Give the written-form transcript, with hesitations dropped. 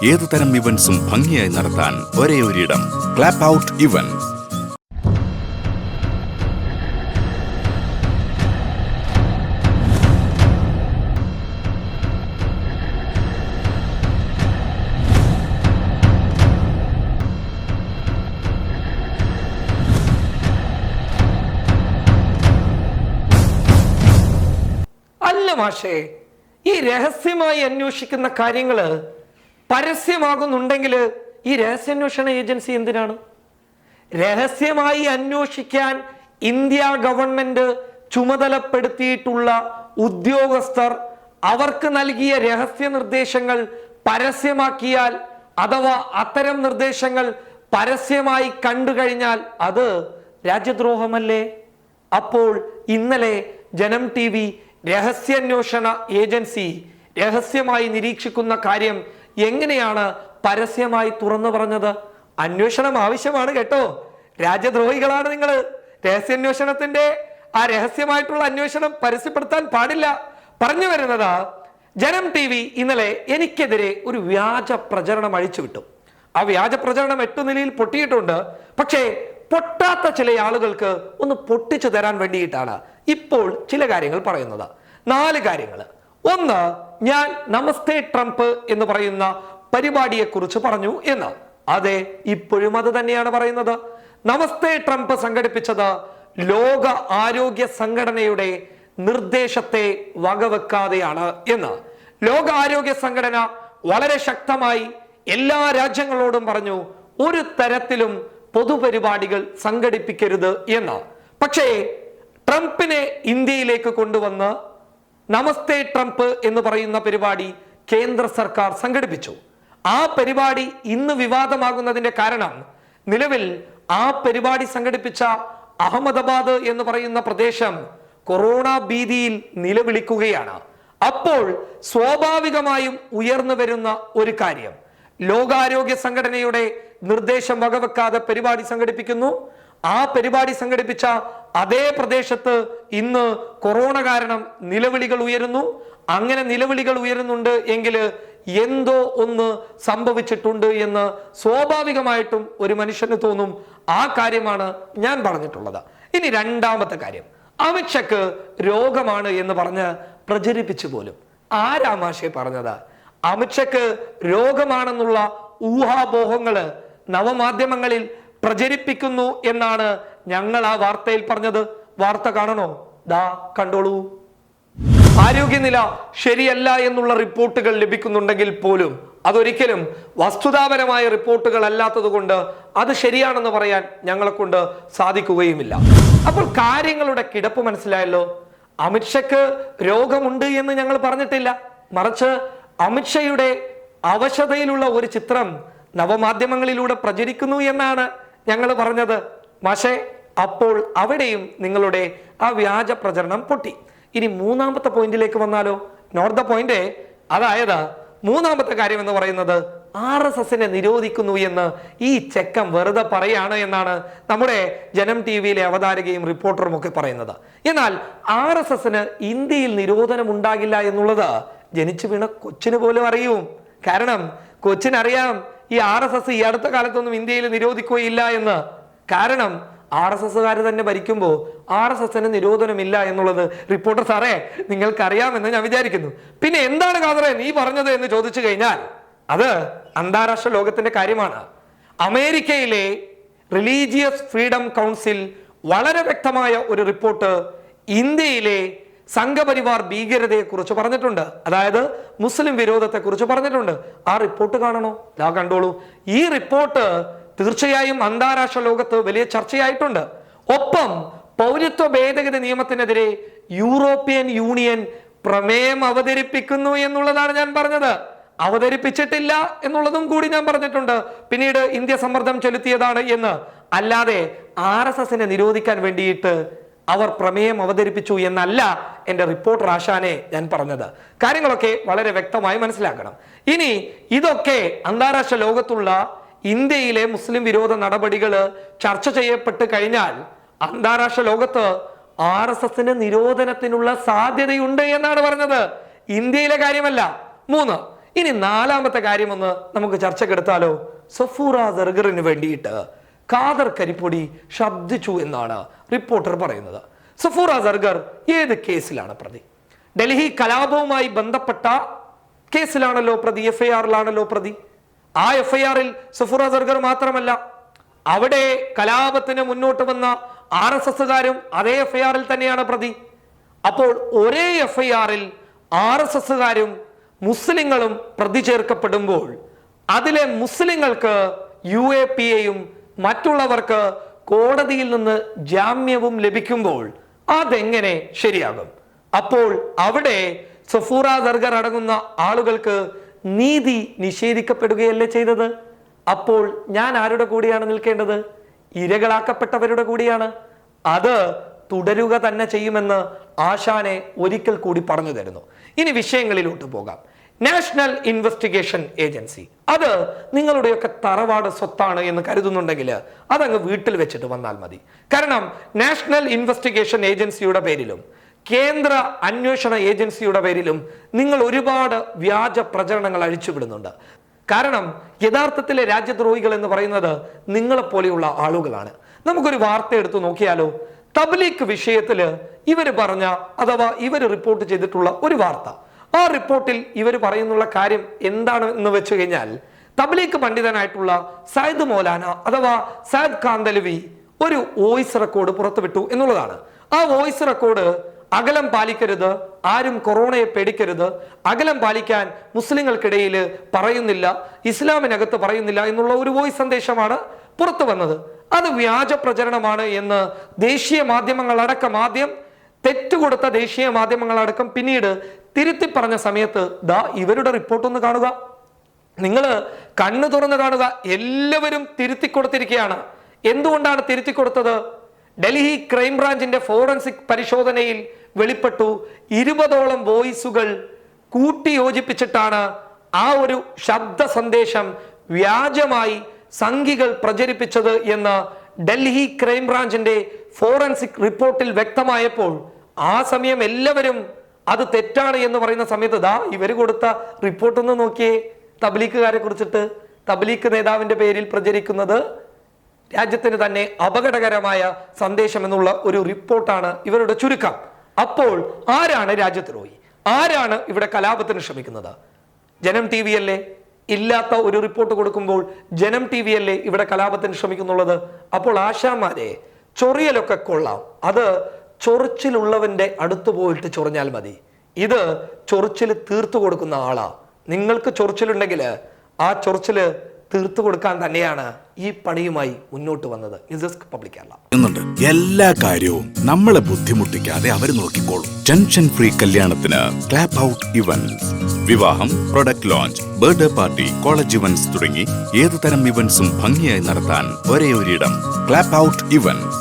ഏതുതരം ഇവന്റ്സും ഭംഗിയായി നടത്താൻ ഒരേ ഒരിടം, ക്ലാപ്പ് ഔട്ട് ഇവന്റ്സ്. അല്ല മാഷേ, ഈ രഹസ്യമായി അന്വേഷിക്കുന്ന കാര്യങ്ങള് പരസ്യമാകുന്നുണ്ടെങ്കിൽ ഈ രഹസ്യാന്വേഷണ ഏജൻസി എന്തിനാണ്? രഹസ്യമായി അന്വേഷിക്കാൻ ഇന്ത്യ ഗവൺമെന്റ് ചുമതലപ്പെടുത്തിയിട്ടുള്ള ഉദ്യോഗസ്ഥർ അവർക്ക് നൽകിയ രഹസ്യ നിർദ്ദേശങ്ങൾ പരസ്യമാക്കിയാൽ അഥവാ അത്തരം നിർദ്ദേശങ്ങൾ പരസ്യമായി കണ്ടു കഴിഞ്ഞാൽ അത് രാജ്യദ്രോഹമല്ലേ? അപ്പോൾ ഇന്നലെ ജനം TV രഹസ്യാന്വേഷണ ഏജൻസി രഹസ്യമായി നിരീക്ഷിക്കുന്ന കാര്യം എങ്ങനെയാണ് പരസ്യമായി തുറന്നു പറഞ്ഞത്? അന്വേഷണം ആവശ്യമാണ് കേട്ടോ, രാജ്യദ്രോഹികളാണ് നിങ്ങൾ. രഹസ്യാന്വേഷണത്തിന്റെ ആ രഹസ്യമായിട്ടുള്ള അന്വേഷണം പരസ്യപ്പെടുത്താൻ പാടില്ല. പറഞ്ഞു വരുന്നത്, ജനം TV ഇന്നലെ എനിക്കെതിരെ ഒരു വ്യാജ പ്രചരണം അഴിച്ചുവിട്ടു. ആ വ്യാജ പ്രചരണം 8 നിലയിൽ പൊട്ടിയിട്ടുണ്ട്. പക്ഷേ പൊട്ടാത്ത ചില ആളുകൾക്ക് ഒന്ന് പൊട്ടിച്ചു തരാൻ വേണ്ടിയിട്ടാണ് ഇപ്പോൾ ചില കാര്യങ്ങൾ പറയുന്നത്. 4 കാര്യങ്ങൾ. ഒന്ന്, ഞാൻ നമസ്തേ ട്രംപ് എന്ന് പറയുന്ന പരിപാടിയെ കുറിച്ച് പറഞ്ഞു എന്ന്. അതെ, ഇപ്പോഴും അത് തന്നെയാണ് പറയുന്നത്. നമസ്തേ ട്രംപ് സംഘടിപ്പിച്ചത് ലോക ആരോഗ്യ സംഘടനയുടെ നിർദ്ദേശത്തെ വകവെക്കാതെയാണ് എന്ന്. ലോക ആരോഗ്യ സംഘടന വളരെ ശക്തമായി എല്ലാ രാജ്യങ്ങളോടും പറഞ്ഞു, ഒരു തരത്തിലും പൊതുപരിപാടികൾ സംഘടിപ്പിക്കരുത് എന്ന്. പക്ഷേ ട്രംപിനെ ഇന്ത്യയിലേക്ക് കൊണ്ടുവന്ന് നമസ്തേ ട്രംപ് എന്ന് പറയുന്ന പരിപാടി കേന്ദ്ര സർക്കാർ സംഘടിപ്പിച്ചു. ആ പരിപാടി ഇന്ന് വിവാദമാകുന്നതിന്റെ കാരണം, നിലവിൽ ആ പരിപാടി സംഘടിപ്പിച്ച അഹമ്മദാബാദ് എന്ന് പറയുന്ന പ്രദേശം കൊറോണ ഭീതിയിൽ നിലവിളിക്കുകയാണ്. അപ്പോൾ സ്വാഭാവികമായും ഉയർന്നു വരുന്ന ഒരു കാര്യം, ലോകാരോഗ്യ സംഘടനയുടെ നിർദ്ദേശം വകവെക്കാതെ പരിപാടി സംഘടിപ്പിക്കുന്നു. ആ പരിപാടി സംഘടിപ്പിച്ച അതേ പ്രദേശത്ത് ഇന്ന് കൊറോണ കാരണം നിലവിളികൾ ഉയരുന്നു. അങ്ങനെ നിലവിളികൾ ഉയരുന്നുണ്ട് എങ്കിൽ എന്തോ ഒന്ന് സംഭവിച്ചിട്ടുണ്ട് എന്ന് സ്വാഭാവികമായിട്ടും ഒരു മനുഷ്യന് തോന്നും. ആ കാര്യമാണ് ഞാൻ പറഞ്ഞിട്ടുള്ളത്. ഇനി രണ്ടാമത്തെ കാര്യം, അമിത്ഷാക്ക് രോഗമാണ് എന്ന് പറഞ്ഞ് പ്രചരിപ്പിച്ചു പോലും. ആരാ മാഷേ പറഞ്ഞത്? അമിത്ഷാക്ക് രോഗമാണെന്നുള്ള ഊഹാപോഹങ്ങള് നവമാധ്യമങ്ങളിൽ പ്രചരിപ്പിക്കുന്നു എന്നാണ് ഞങ്ങൾ ആ വാർത്തയിൽ പറഞ്ഞത്. വാർത്ത കാണണോ? ദാ കണ്ടോളൂ. ആരോഗ്യനില ശരിയല്ല എന്നുള്ള റിപ്പോർട്ടുകൾ ലഭിക്കുന്നുണ്ടെങ്കിൽ പോലും അതൊരിക്കലും വസ്തുതാപരമായ റിപ്പോർട്ടുകൾ അല്ലാത്തത് കൊണ്ട് അത് ശരിയാണെന്ന് പറയാൻ ഞങ്ങളെ കൊണ്ട് സാധിക്കുകയുമില്ല. അപ്പോൾ കാര്യങ്ങളുടെ കിടപ്പ് മനസ്സിലായല്ലോ. അമിത്ഷാക്ക് രോഗമുണ്ട് എന്ന് ഞങ്ങൾ പറഞ്ഞിട്ടില്ല. മറിച്ച് അമിത്ഷായുടെ അവശതയിലുള്ള ഒരു ചിത്രം നവമാധ്യമങ്ങളിലൂടെ പ്രചരിക്കുന്നു എന്നാണ് ഞങ്ങൾ പറഞ്ഞത്. പക്ഷേ അപ്പോൾ അവിടെയും നിങ്ങളുടെ ആ വ്യാജ പ്രചരണം പൊട്ടി. ഇനി മൂന്നാമത്തെ പോയിന്റിലേക്ക് വന്നാലോ? Note the point. അതായത് മൂന്നാമത്തെ കാര്യം എന്ന് പറയുന്നത്, RSSനെ നിരോധിക്കുന്നു എന്ന് ഈ ചെക്കം വെറുതെ പറയാണ് എന്നാണ് നമ്മുടെ ജനം TVയിലെ അവതാരകയും റിപ്പോർട്ടറും ഒക്കെ പറയുന്നത്. എന്നാൽ RSSന് ഇന്ത്യയിൽ നിരോധനം ഉണ്ടാകില്ല എന്നുള്ളത് ജനിച്ചു വീണ കൊച്ചിന് പോലും അറിയും. കാരണം കൊച്ചിനറിയാം ഈ RSS ഈ അടുത്ത കാലത്തൊന്നും ഇന്ത്യയിൽ നിരോധിക്കുകയില്ല എന്ന്. കാരണം RSSകാർ തന്നെ ഭരിക്കുമ്പോൾ RSSന് നിരോധനമില്ല എന്നുള്ളത് റിപ്പോർട്ടർ സാറേ നിങ്ങൾക്കറിയാമെന്ന് ഞാൻ വിചാരിക്കുന്നു. പിന്നെ എന്താണ് കാതറേ നീ പറഞ്ഞത് എന്ന് ചോദിച്ചു കഴിഞ്ഞാൽ അത് അന്താരാഷ്ട്ര ലോകത്തിന്റെ കാര്യമാണ്. അമേരിക്കയിലെ റിലീജിയസ് ഫ്രീഡം കൗൺസിൽ വളരെ വ്യക്തമായ ഒരു റിപ്പോർട്ട് ഇന്ത്യയിലെ സംഘപരിവാർ ഭീകരതയെ കുറിച്ച് പറഞ്ഞിട്ടുണ്ട്. അതായത് മുസ്ലിം വിരോധത്തെ കുറിച്ച് പറഞ്ഞിട്ടുണ്ട്. ആ റിപ്പോർട്ട് കാണണോ? ദാ കണ്ടോളൂ. ഈ റിപ്പോർട്ട് തീർച്ചയായും അന്താരാഷ്ട്ര ലോകത്ത് വലിയ ചർച്ചയായിട്ടുണ്ട്. ഒപ്പം പൗരത്വ ഭേദഗതി നിയമത്തിനെതിരെ യൂറോപ്യൻ യൂണിയൻ പ്രമേയം അവതരിപ്പിക്കുന്നു എന്നുള്ളതാണ് ഞാൻ പറഞ്ഞത്. അവതരിപ്പിച്ചിട്ടില്ല എന്നുള്ളതും കൂടി ഞാൻ പറഞ്ഞിട്ടുണ്ട്. പിന്നീട് ഇന്ത്യ സമ്മർദ്ദം ചെലുത്തിയതാണ് എന്ന്. അല്ലാതെ RSSനെ നിരോധിക്കാൻ വേണ്ടിയിട്ട് അവർ പ്രമേയം അവതരിപ്പിച്ചു എന്നല്ല എൻ്റെ റിപ്പോർട്ടർ ആശാനെ ഞാൻ പറഞ്ഞത്. കാര്യങ്ങളൊക്കെ വളരെ വ്യക്തമായി മനസ്സിലാക്കണം. ഇനി ഇതൊക്കെ അന്താരാഷ്ട്ര ലോകത്തുള്ള ഇന്ത്യയിലെ മുസ്ലിം വിരോധ നടപടികൾ ചർച്ച ചെയ്യപ്പെട്ട് കഴിഞ്ഞാൽ അന്താരാഷ്ട്ര ലോകത്ത് RSSന് നിരോധനത്തിനുള്ള സാധ്യതയുണ്ട് എന്നാണ് പറഞ്ഞത്. ഇന്ത്യയിലെ കാര്യമല്ല. 3, ഇനി നാലാമത്തെ കാര്യം ഒന്ന് നമുക്ക് ചർച്ചക്കെടുത്താലോ. സഫൂറ സർഗറിന് വേണ്ടിയിട്ട് ഖാദർ കരിപ്പൊടി ശബ്ദിച്ചു എന്നാണ് റിപ്പോർട്ടർ പറയുന്നത്. സഫൂറ സർഗർ ഏത് കേസിലാണ് പ്രതി? ഡൽഹി കലാപവുമായി ബന്ധപ്പെട്ട കേസിലാണല്ലോ പ്രതി, FIR-ലാണല്ലോ പ്രതി. ആ FIR-ൽ സഫൂറ സർഗർ മാത്രമല്ല, അവിടെ കലാപത്തിന് മുന്നോട്ട് വന്ന RSSകാരും അതേ FIR-ൽ തന്നെയാണ് പ്രതി. അപ്പോൾ ഒരേ FIR-ൽ RSSകാരും മുസ്ലിങ്ങളും പ്രതി ചേർക്കപ്പെടുമ്പോൾ അതിലെ മുസ്ലിങ്ങൾക്ക് UAPAയും മറ്റുള്ളവർക്ക് കോടതിയിൽ നിന്ന് ജാമ്യവും ലഭിക്കുമ്പോൾ അതെങ്ങനെ ശരിയാകും? അപ്പോൾ അവിടെ സഫൂറ സർഗർ അടങ്ങുന്ന ആളുകൾക്ക് നീതി നിഷേധിക്കപ്പെടുകയല്ലേ ചെയ്തത്? അപ്പോൾ ഞാൻ ആരുടെ കൂടിയാണ് നിൽക്കേണ്ടത്? ഇരകളാക്കപ്പെട്ടവരുടെ കൂടിയാണ്. അത് തുടരുക തന്നെ ചെയ്യുമെന്ന് ആശാനെ ഒരിക്കൽ കൂടി പറഞ്ഞു തരുന്നു. ഇനി വിഷയങ്ങളിലോട്ട് പോകാം. നാഷണൽ ഇൻവെസ്റ്റിഗേഷൻ ഏജൻസി, അത് നിങ്ങളുടെയൊക്കെ തറവാട് സ്വത്താണ് എന്ന് കരുതുന്നുണ്ടെങ്കിൽ അതങ്ങ് വീട്ടിൽ വെച്ചിട്ട് വന്നാൽ മതി. കാരണം നാഷണൽ ഇൻവെസ്റ്റിഗേഷൻ ഏജൻസിയുടെ പേരിലും കേന്ദ്ര അന്വേഷണ ഏജൻസിയുടെ പേരിലും നിങ്ങൾ ഒരുപാട് വ്യാജ പ്രചരണങ്ങൾ അഴിച്ചുവിടുന്നുണ്ട്. കാരണം യഥാർത്ഥത്തിലെ രാജ്യദ്രോഹികൾ എന്ന് പറയുന്നത് നിങ്ങളെപ്പോലെയുള്ള ആളുകളാണ്. നമുക്കൊരു വാർത്ത എടുത്തു നോക്കിയാലോ. തബ്ലീഗ് വിഷയത്തിൽ ഇവർ പറഞ്ഞ അഥവാ ഇവർ റിപ്പോർട്ട് ചെയ്തിട്ടുള്ള ഒരു വാർത്ത, ആ റിപ്പോർട്ടിൽ ഇവർ പറയുന്നുള്ള കാര്യം എന്താണ് എന്ന് വെച്ച് കഴിഞ്ഞാൽ, തബ്ലീഗ് പണ്ഡിതനായിട്ടുള്ള സയ്യിദ് മൗലാന അഥവാ സയ്യിദ് കാന്തലവി ഒരു വോയിസ് റെക്കോർഡ് പുറത്തുവിട്ടു എന്നുള്ളതാണ്. ആ വോയിസ് റെക്കോർഡ് അകലം പാലിക്കരുത്, ആരും കൊറോണയെ പേടിക്കരുത്, അകലം പാലിക്കാൻ മുസ്ലിങ്ങൾക്കിടയിൽ പറയുന്നില്ല, ഇസ്ലാമിനകത്ത് പറയുന്നില്ല എന്നുള്ള ഒരു വോയിസ് സന്ദേശമാണ് പുറത്തു വന്നത്. അത് വ്യാജ പ്രചരണമാണ് എന്ന് ദേശീയ മാധ്യമങ്ങളടക്കം, ആദ്യം തെറ്റുകൊടുത്ത ദേശീയ മാധ്യമങ്ങളടക്കം പിന്നീട് തിരുത്തി പറഞ്ഞ സമയത്ത് ദാ ഇവരുടെ റിപ്പോർട്ട് ഒന്ന് കാണുക, നിങ്ങൾ കണ്ണു തുറന്ന് കാണുക, എല്ലാവരും തിരുത്തി കൊടുത്തിരിക്കുകയാണ്. എന്തുകൊണ്ടാണ് തിരുത്തി കൊടുത്തത്? ഡൽഹി ക്രൈംബ്രാഞ്ചിന്റെ ഫോറൻസിക് പരിശോധനയിൽ വെളിപ്പെട്ടു 20ഓളം വോയിസുകൾ കൂട്ടിയോജിപ്പിച്ചിട്ടാണ് ആ ഒരു ശബ്ദ സന്ദേശം വ്യാജമായി സംഘികൾ പ്രചരിപ്പിച്ചത് എന്ന് ഡൽഹി ക്രൈംബ്രാഞ്ചിന്റെ ഫോറൻസിക് റിപ്പോർട്ടിൽ വ്യക്തമായപ്പോൾ ആ സമയം എല്ലാവരും അത് തെറ്റാണ് എന്ന് പറയുന്ന സമയത്ത് ദാ ഇവർ കൊടുത്ത റിപ്പോർട്ട് ഒന്ന് നോക്കിയേ. തബ്ലീഗുകാരെ കുറിച്ചിട്ട് തബ്ലീഗ് നേതാവിന്റെ പേരിൽ പ്രചരിക്കുന്നത് രാജ്യത്തിന് തന്നെ അപകടകരമായ സന്ദേശം എന്നുള്ള ഒരു റിപ്പോർട്ടാണ് ഇവരുടെ ചുരുക്കം. അപ്പോൾ ആരാണ് രാജ്യദ്രോഹി? ആരാണ് ഇവിടെ കലാപത്തിന് ശ്രമിക്കുന്നത്? ജനം TV അല്ലേ? ഇല്ലാത്ത ഒരു റിപ്പോർട്ട് കൊടുക്കുമ്പോൾ ജനം TV അല്ലേ ഇവിടെ കലാപത്തിന് ശ്രമിക്കുന്നുള്ളത്? അപ്പോൾ ആശാമാരെ, ചൊറിയലൊക്കെ കൊള്ളാം, അത് ചൊറിച്ചിലുള്ളവന്റെ അടുത്ത് പോയിട്ട് ചൊറിഞ്ഞാൽ മതി. ഇത് ചൊറിച്ചിൽ തീർത്തു കൊടുക്കുന്ന ആളാ. നിങ്ങൾക്ക് ചൊറിച്ചിലുണ്ടെങ്കിൽ ആ ചൊറിച്ചില് തീർത്തു കൊടുക്കാൻ തന്നെയാണ് ഈ പണിയുമായി മുന്നോട്ട് വന്നത്. പബ്ലിക് കേരള എന്നുണ്ട്. എല്ലാ കാര്യവും നമ്മളെ ബുദ്ധിമുട്ടിക്കാതെ അവർ നോക്കിക്കോളും. ടെൻഷൻ ഫ്രീ കല്യാണത്തിന് ക്ലാപ്പ് ഔട്ട് ഇവന്റ്സ്. വിവാഹം, product launch, birthday party, college events തുടങ്ങി ഏതുതരം ഇവന്റ്സും ഭംഗിയായി നടത്താൻ ഒരേ ഒരിടം, ക്ലാപ്പ് ഔട്ട് ഇവന്റ്സ്.